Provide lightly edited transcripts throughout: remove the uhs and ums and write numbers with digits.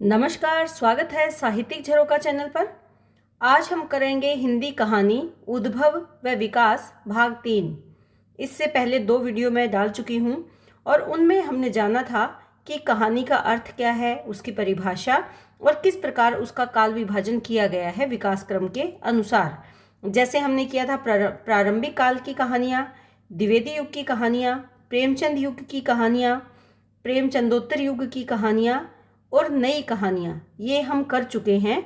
नमस्कार, स्वागत है साहित्यिक झरोका चैनल पर। आज हम करेंगे हिंदी कहानी उद्भव व विकास भाग 3। इससे पहले 2 वीडियो मैं डाल चुकी हूँ और उनमें हमने जाना था कि कहानी का अर्थ क्या है, उसकी परिभाषा और किस प्रकार उसका काल विभाजन किया गया है विकास क्रम के अनुसार। जैसे हमने किया था प्रारंभिक काल की कहानियाँ, द्विवेदी युग की कहानियाँ, प्रेमचंद युग की कहानियाँ, प्रेमचंदोत्तर युग की कहानियाँ और नई कहानियाँ, ये हम कर चुके हैं।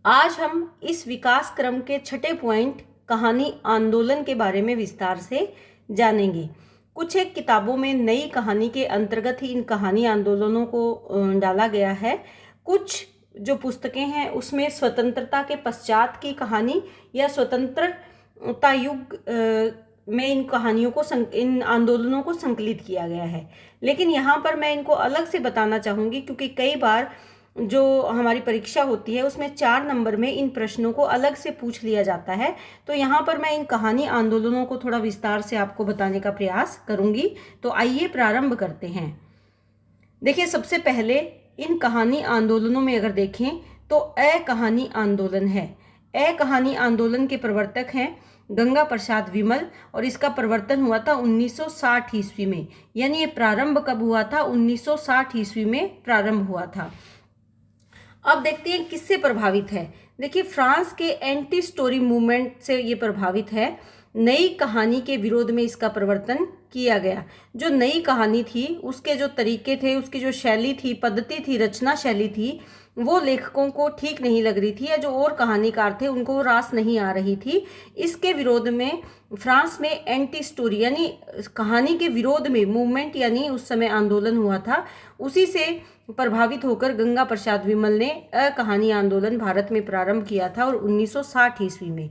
आज हम इस विकास क्रम के छठे पॉइंट कहानी आंदोलन के बारे में विस्तार से जानेंगे। कुछ एक किताबों में नई कहानी के अंतर्गत ही इन कहानी आंदोलनों को डाला गया है। कुछ जो पुस्तकें हैं उसमें स्वतंत्रता के पश्चात की कहानी या स्वतंत्रता युग में इन कहानियों को इन आंदोलनों को संकलित किया गया है। लेकिन यहाँ पर मैं इनको अलग से बताना चाहूँगी, क्योंकि कई बार जो हमारी परीक्षा होती है उसमें 4 नंबर में इन प्रश्नों को अलग से पूछ लिया जाता है। तो यहाँ पर मैं इन कहानी आंदोलनों को थोड़ा विस्तार से आपको बताने का प्रयास करूँगी। तो आइए प्रारंभ करते हैं। देखिए, सबसे पहले इन कहानी आंदोलनों में अगर देखें तो कहानी आंदोलन है। कहानी आंदोलन के प्रवर्तक हैं गंगा प्रसाद विमल और इसका प्रवर्तन हुआ था 1960 ईस्वी में। यानी ये प्रारंभ कब हुआ था? 1960 ईस्वी में प्रारंभ हुआ था। अब देखते हैं किससे प्रभावित है। देखिए, फ्रांस के एंटी स्टोरी मूवमेंट से ये प्रभावित है। नई कहानी के विरोध में इसका प्रवर्तन किया गया। जो नई कहानी थी उसके जो तरीके थे, उसकी जो शैली थी, पद्धति थी, रचना शैली थी, वो लेखकों को ठीक नहीं लग रही थी, या जो और कहानीकार थे उनको वो रास नहीं आ रही थी। इसके विरोध में फ्रांस में एंटी स्टोरी यानी कहानी के विरोध में मूवमेंट यानी उस समय आंदोलन हुआ था। उसी से प्रभावित होकर गंगा प्रसाद विमल ने कहानी आंदोलन भारत में प्रारंभ किया था और 1960 ईस्वी में।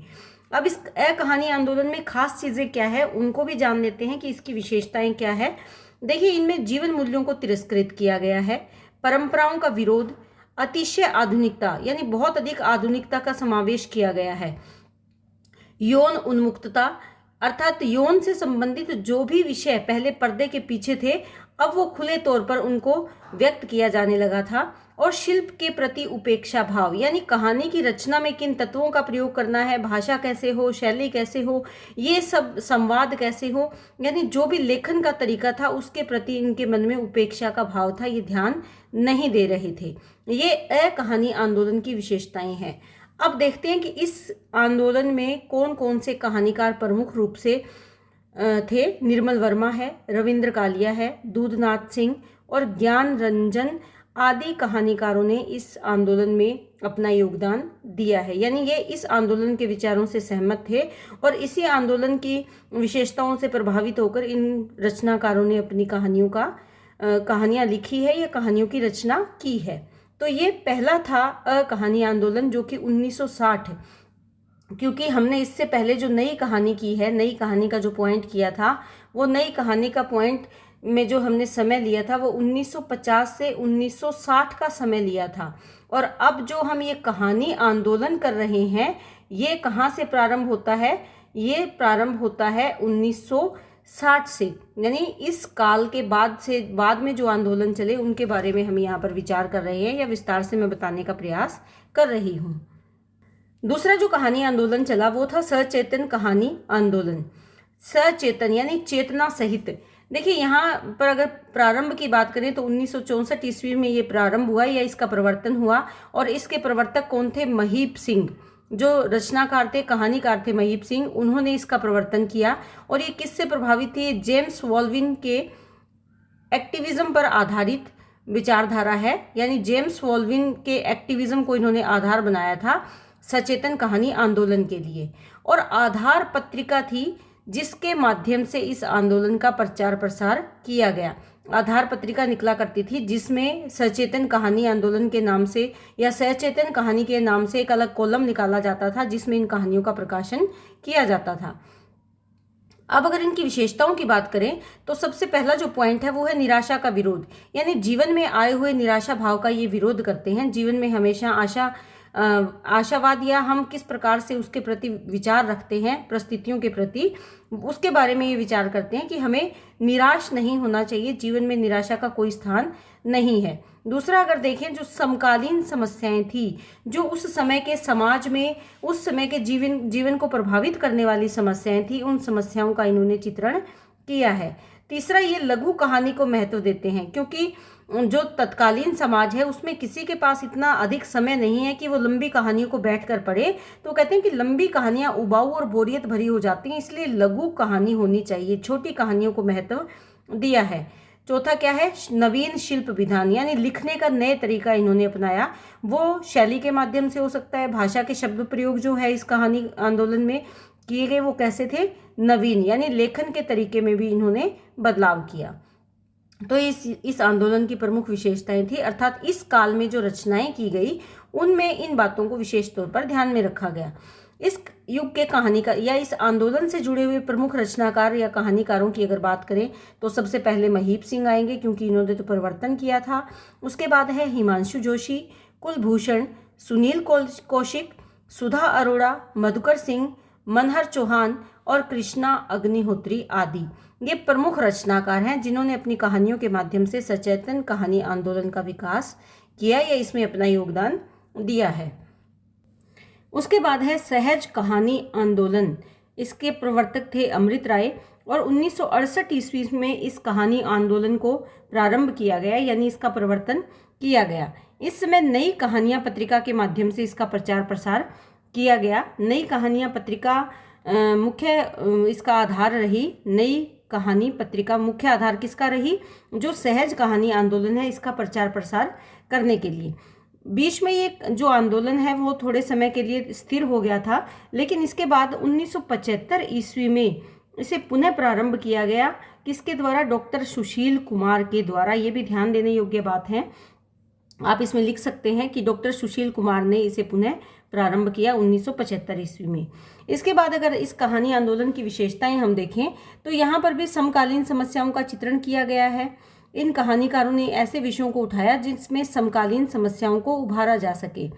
अब इस कहानी आंदोलन में खास चीज़ें क्या है उनको भी जान लेते हैं कि इसकी विशेषताएं क्या है। देखिए, इनमें जीवन मूल्यों को तिरस्कृत किया गया है, परंपराओं का विरोध, अतिशय आधुनिकता यानी बहुत अधिक आधुनिकता का समावेश किया गया है, यौन उन्मुक्तता अर्थात यौन से संबंधित जो भी विषय पहले पर्दे के पीछे थे अब वो खुले तौर पर उनको व्यक्त किया जाने लगा था, और शिल्प के प्रति उपेक्षा भाव यानी कहानी की रचना में किन तत्वों का प्रयोग करना है, भाषा कैसे हो, शैली कैसे हो, ये सब संवाद कैसे हो, यानी जो भी लेखन का तरीका था उसके प्रति इनके मन में उपेक्षा का भाव था, ये ध्यान नहीं दे रहे थे। ये कहानी आंदोलन की विशेषताएं हैं। अब देखते हैं कि इस आंदोलन में कौन कौन से कहानीकार प्रमुख रूप से थे। निर्मल वर्मा है, रविंद्र कालिया है, दूधनाथ सिंह और ज्ञान रंजन आदि कहानीकारों ने इस आंदोलन में अपना योगदान दिया है। यानी ये इस आंदोलन के विचारों से सहमत थे और इसी आंदोलन की विशेषताओं से प्रभावित होकर इन रचनाकारों ने अपनी कहानियाँ लिखी है या कहानियों की रचना की है। तो ये पहला था कहानी आंदोलन, जो कि 1960, क्योंकि हमने इससे पहले जो नई कहानी की है, नई कहानी का जो पॉइंट किया था, वो नई कहानी का पॉइंट में जो हमने समय लिया था वो 1950 से 1960 का समय लिया था। और अब जो हम ये कहानी आंदोलन कर रहे हैं, ये कहाँ से प्रारंभ होता है? ये प्रारंभ होता है 1960 से, यानी इस काल के बाद में जो आंदोलन चले उनके बारे में हम यहाँ पर विचार कर रहे हैं या विस्तार से मैं बताने का प्रयास कर रही हूँ। दूसरा जो कहानी आंदोलन चला वो था सचेतन कहानी आंदोलन। सचेतन यानी चेतना सहित। देखिए, यहाँ पर अगर प्रारंभ की बात करें तो 1964 ईस्वी में ये प्रारंभ हुआ या इसका प्रवर्तन हुआ, और इसके प्रवर्तक कौन थे? महीप सिंह, जो रचनाकार थे, कहानीकार थे महीप सिंह, उन्होंने इसका प्रवर्तन किया। और ये किससे प्रभावित थे? जेम्स वॉल्विन के एक्टिविज्म पर आधारित विचारधारा है, यानी जेम्स वॉल्विन के एक्टिविज्म को इन्होंने आधार बनाया था सचेतन कहानी आंदोलन के लिए। और आधार पत्रिका थी जिसके माध्यम से इस आंदोलन का प्रचार प्रसार किया गया। आधार पत्रिका निकला करती थी जिसमें सचेतन कहानी आंदोलन के नाम से या सचेतन कहानी के नाम से एक अलग कॉलम निकाला जाता था जिसमें इन कहानियों का प्रकाशन किया जाता था। अब अगर इनकी विशेषताओं की बात करें तो सबसे पहला जो पॉइंट है वो है निराशा का विरोध, यानी जीवन में आए हुए निराशा भाव का ये विरोध करते हैं। जीवन में हमेशा आशावाद या हम किस प्रकार से उसके प्रति विचार रखते हैं, परिस्थितियों के प्रति, उसके बारे में ये विचार करते हैं कि हमें निराश नहीं होना चाहिए, जीवन में निराशा का कोई स्थान नहीं है। दूसरा, अगर देखें जो समकालीन समस्याएं थी, जो उस समय के समाज में, उस समय के जीवन को प्रभावित करने वाली समस्याएं थी, उन समस्याओं का इन्होंने चित्रण किया है। तीसरा, ये लघु कहानी को महत्व देते हैं, क्योंकि जो तत्कालीन समाज है उसमें किसी के पास इतना अधिक समय नहीं है कि वो लंबी कहानियों को बैठकर पढ़े। तो कहते हैं कि लंबी कहानियां उबाऊ और बोरियत भरी हो जाती हैं, इसलिए लघु कहानी होनी चाहिए, छोटी कहानियों को महत्व दिया है। चौथा क्या है, नवीन शिल्प विधान, यानी लिखने का नए तरीका इन्होंने अपनाया। वो शैली के माध्यम से हो सकता है, भाषा के शब्द प्रयोग जो है इस कहानी आंदोलन में किए गए वो कैसे थे, नवीन, यानी लेखन के तरीके में भी इन्होंने बदलाव किया। तो इस आंदोलन की प्रमुख विशेषताएं थी, अर्थात इस काल में जो रचनाएं की गई उनमें इन बातों को विशेष तौर पर ध्यान में रखा गया। इस युग के कहानीकार या इस आंदोलन से जुड़े हुए प्रमुख रचनाकार या कहानीकारों की अगर बात करें तो सबसे पहले महीप सिंह आएंगे, क्योंकि इन्होंने तो परिवर्तन किया था। उसके बाद है हिमांशु जोशी, कुलभूषण, सुनील कौशिक, सुधा अरोड़ा, मधुकर सिंह, मनहर चौहान और कृष्णा अग्निहोत्री आदि। ये प्रमुख रचनाकार हैं जिन्होंने अपनी कहानियों के माध्यम से सचेतन कहानी आंदोलन का विकास किया या इसमें अपना योगदान दिया है। उसके बाद है सहज कहानी आंदोलन। इसके प्रवर्तक थे अमृत राय और 1968 ईस्वी में इस कहानी आंदोलन को प्रारंभ किया गया, यानी इसका प्रवर्तन किया गया। इस समय नई कहानियां पत्रिका के माध्यम से इसका प्रचार प्रसार किया गया। नई कहानियां पत्रिका मुख्य इसका आधार रही। नई कहानी पत्रिका मुख्य आधार किसका रही, जो सहज कहानी आंदोलन है इसका प्रचार प्रसार करने के लिए। बीच में ये जो आंदोलन है वो थोड़े समय के लिए स्थिर हो गया था, लेकिन इसके बाद 1975 ईस्वी में इसे पुनः प्रारंभ किया गया। किसके द्वारा, डॉक्टर सुशील कुमार के द्वारा। ये भी ध्यान देने योग्य बात है, आप इसमें लिख सकते हैं कि डॉक्टर सुशील कुमार ने इसे पुनः प्रारंभ किया 1975 ईस्वी में। इसके बाद अगर इस कहानी आंदोलन की विशेषताएं हम देखें तो यहाँ पर भी समकालीन समस्याओं का चित्रण किया गया है। इन कहानीकारों ने ऐसे विषयों को उठाया जिसमें समकालीन समस्याओं को उभारा जा सके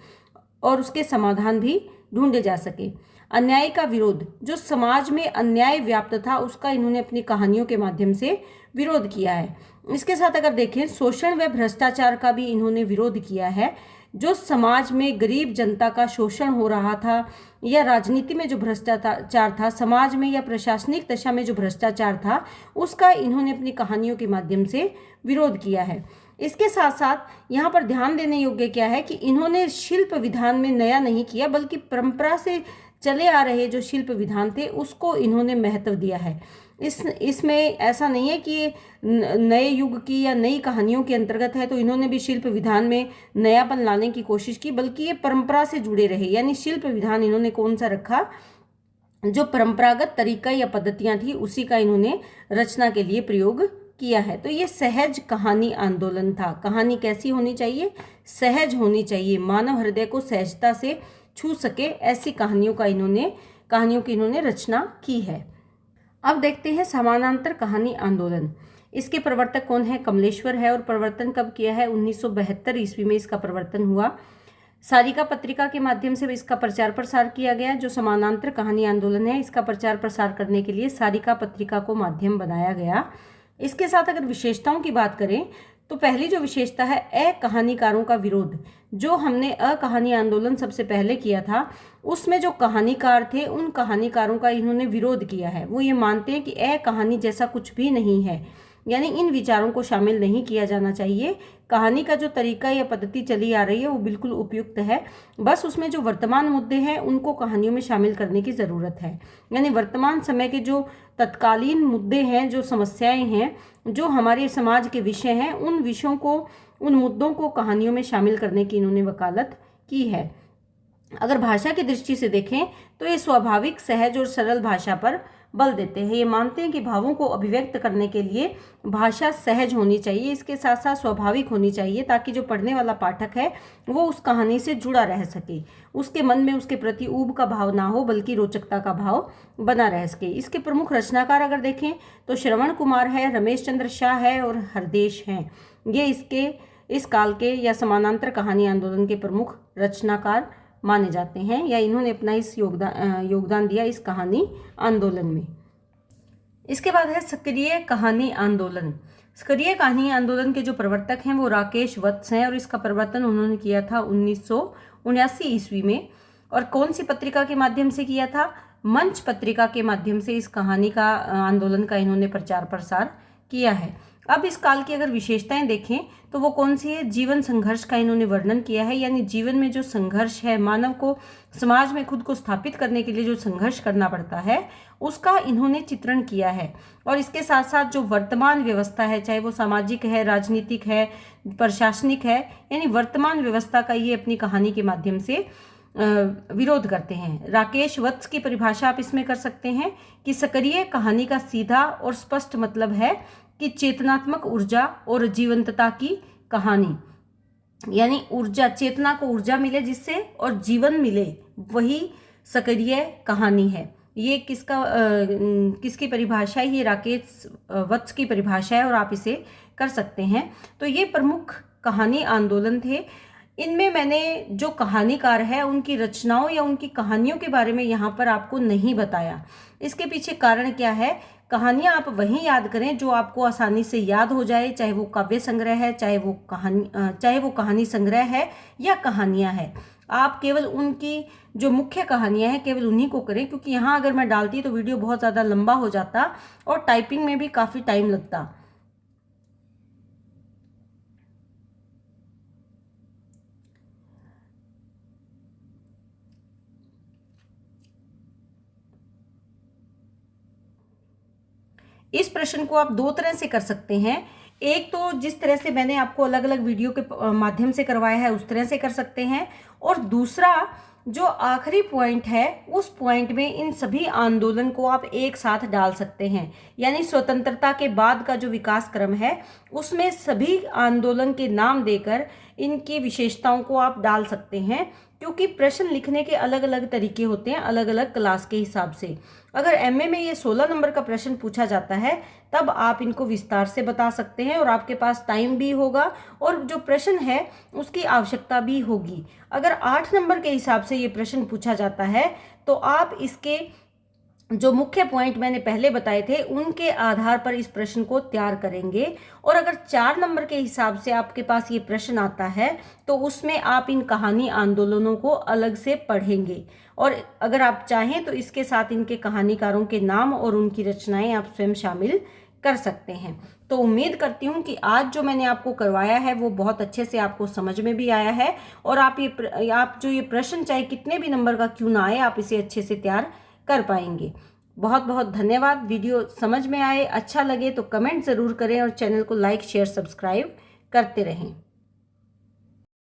और उसके समाधान भी ढूंढे जा सके। अन्याय का विरोध, जो समाज में अन्याय व्याप्त था उसका इन्होंने अपनी कहानियों के माध्यम से विरोध किया है। इसके साथ अगर देखें शोषण व भ्रष्टाचार का भी इन्होंने विरोध किया है। जो समाज में गरीब जनता का शोषण हो रहा था या राजनीति में जो भ्रष्टाचार था, समाज में या प्रशासनिक दशा में जो भ्रष्टाचार था, उसका इन्होंने अपनी कहानियों के माध्यम से विरोध किया है। इसके साथ साथ यहाँ पर ध्यान देने योग्य क्या है कि इन्होंने शिल्प विधान में नया नहीं किया, बल्कि परंपरा से चले आ रहे जो शिल्प विधान थे उसको इन्होंने महत्व दिया है। इसमें ऐसा नहीं है कि नए युग की या नई कहानियों के अंतर्गत है तो इन्होंने भी शिल्प विधान में नयापन लाने की कोशिश की, बल्कि ये परंपरा से जुड़े रहे। यानी शिल्प विधान इन्होंने कौन सा रखा, जो परंपरागत तरीका या पद्धतियां थी उसी का इन्होंने रचना के लिए प्रयोग किया है। तो ये सहज कहानी आंदोलन था। कहानी कैसी होनी चाहिए, सहज होनी चाहिए, मानव हृदय को सहजता से छू सके, ऐसी कहानियों की इन्होंने रचना की है। अब देखते हैं समानांतर कहानी आंदोलन। इसके प्रवर्तक कौन है, कमलेश्वर है, और प्रवर्तन कब किया है, 1972 ईस्वी में इसका प्रवर्तन हुआ। सारिका पत्रिका के माध्यम से इसका प्रचार प्रसार किया गया। जो समानांतर कहानी आंदोलन है इसका प्रचार प्रसार करने के लिए सारिका पत्रिका को माध्यम बनाया गया। इसके साथ अगर विशेषताओं की बात करें तो पहली जो विशेषता है अकहानीकारों का विरोध। जो हमने अकहानी आंदोलन सबसे पहले किया था उसमें जो कहानीकार थे उन कहानीकारों का इन्होंने विरोध किया है। वो ये मानते हैं कि अकहानी जैसा कुछ भी नहीं है, यानी इन विचारों को शामिल नहीं किया जाना चाहिए। कहानी का जो तरीका या पद्धति चली आ रही है वो बिल्कुल उपयुक्त है, बस उसमें जो वर्तमान मुद्दे हैं उनको कहानियों में शामिल करने की ज़रूरत है। यानी वर्तमान समय के जो तत्कालीन मुद्दे हैं, जो समस्याएं हैं, जो हमारे समाज के विषय हैं, उन विषयों को, उन मुद्दों को कहानियों में शामिल करने की इन्होंने वकालत की है। अगर भाषा की दृष्टि से देखें तो ये स्वाभाविक, सहज और सरल भाषा पर बल देते हैं। ये मानते हैं कि भावों को अभिव्यक्त करने के लिए भाषा सहज होनी चाहिए, इसके साथ साथ स्वाभाविक होनी चाहिए, ताकि जो पढ़ने वाला पाठक है वो उस कहानी से जुड़ा रह सके, उसके मन में उसके प्रति ऊब का भाव ना हो बल्कि रोचकता का भाव बना रह सके। इसके प्रमुख रचनाकार अगर देखें तो श्रवण कुमार है, रमेश चंद्र शाह है और हरदेश हैं। ये इस काल के या समानांतर कहानी आंदोलन के प्रमुख रचनाकार माने जाते हैं, या इन्होंने अपना इस योगदान दिया इस कहानी आंदोलन में। इसके बाद है सक्रिय कहानी आंदोलन। सक्रिय कहानी आंदोलन के जो प्रवर्तक हैं वो राकेश वत्स हैं और इसका प्रवर्तन उन्होंने किया था 1979 ईस्वी में। और कौन सी पत्रिका के माध्यम से किया था? मंच पत्रिका के माध्यम से इस कहानी का आंदोलन का इन्होंने प्रचार प्रसार किया है। अब इस काल की अगर विशेषताएं देखें तो वो कौन सी है? जीवन संघर्ष का इन्होंने वर्णन किया है, यानी जीवन में जो संघर्ष है, मानव को समाज में खुद को स्थापित करने के लिए जो संघर्ष करना पड़ता है उसका इन्होंने चित्रण किया है। और इसके साथ साथ जो वर्तमान व्यवस्था है, चाहे वो सामाजिक है, राजनीतिक है, प्रशासनिक है, यानी वर्तमान व्यवस्था का ये अपनी कहानी के माध्यम से विरोध करते हैं। राकेश वत्स की परिभाषा आप इसमें कर सकते हैं कि सक्रिय कहानी का सीधा और स्पष्ट मतलब है कि चेतनात्मक ऊर्जा और जीवंतता की कहानी, यानी ऊर्जा, चेतना को ऊर्जा मिले जिससे और जीवन मिले, वही सक्रिय कहानी है। ये किसकी परिभाषा है? ये राकेश वत्स की परिभाषा है और आप इसे कर सकते हैं। तो ये प्रमुख कहानी आंदोलन थे। इनमें मैंने जो कहानीकार है उनकी रचनाओं या उनकी कहानियों के बारे में यहाँ पर आपको नहीं बताया। इसके पीछे कारण क्या है? कहानियाँ आप वहीं याद करें जो आपको आसानी से याद हो जाए, चाहे वो काव्य संग्रह है, चाहे वो कहानी संग्रह है या कहानियाँ हैं। आप केवल उनकी जो मुख्य कहानियाँ हैं केवल उन्हीं को करें, क्योंकि यहाँ अगर मैं डालती तो वीडियो बहुत ज़्यादा लंबा हो जाता और टाइपिंग में भी काफ़ी टाइम लगता। इस प्रश्न को आप दो तरह से कर सकते हैं। एक तो जिस तरह से मैंने आपको अलग अलग वीडियो के माध्यम से करवाया है उस तरह से कर सकते हैं, और दूसरा जो आखिरी पॉइंट है उस पॉइंट में इन सभी आंदोलन को आप एक साथ डाल सकते हैं, यानी स्वतंत्रता के बाद का जो विकास क्रम है उसमें सभी आंदोलन के नाम देकर इनकी विशेषताओं को आप डाल सकते हैं, क्योंकि प्रश्न लिखने के अलग अलग तरीके होते हैं अलग अलग क्लास के हिसाब से। अगर एमए में ये 16 नंबर का प्रश्न पूछा जाता है तब आप इनको विस्तार से बता सकते हैं और आपके पास टाइम भी होगा और जो प्रश्न है उसकी आवश्यकता भी होगी। अगर 8 नंबर के हिसाब से ये प्रश्न पूछा जाता है तो आप इसके जो मुख्य पॉइंट मैंने पहले बताए थे उनके आधार पर इस प्रश्न को तैयार करेंगे। और अगर 4 नंबर के हिसाब से आपके पास ये प्रश्न आता है तो उसमें आप इन कहानी आंदोलनों को अलग से पढ़ेंगे, और अगर आप चाहें तो इसके साथ इनके कहानीकारों के नाम और उनकी रचनाएं आप स्वयं शामिल कर सकते हैं। तो उम्मीद करती हूँ कि आज जो मैंने आपको करवाया है वो बहुत अच्छे से आपको समझ में भी आया है, और आप जो ये प्रश्न चाहे कितने भी नंबर का क्यों ना आए आप इसे अच्छे से तैयार कर पाएंगे। बहुत बहुत धन्यवाद। वीडियो समझ में आए, अच्छा लगे तो कमेंट ज़रूर करें और चैनल को लाइक शेयर सब्सक्राइब करते रहें।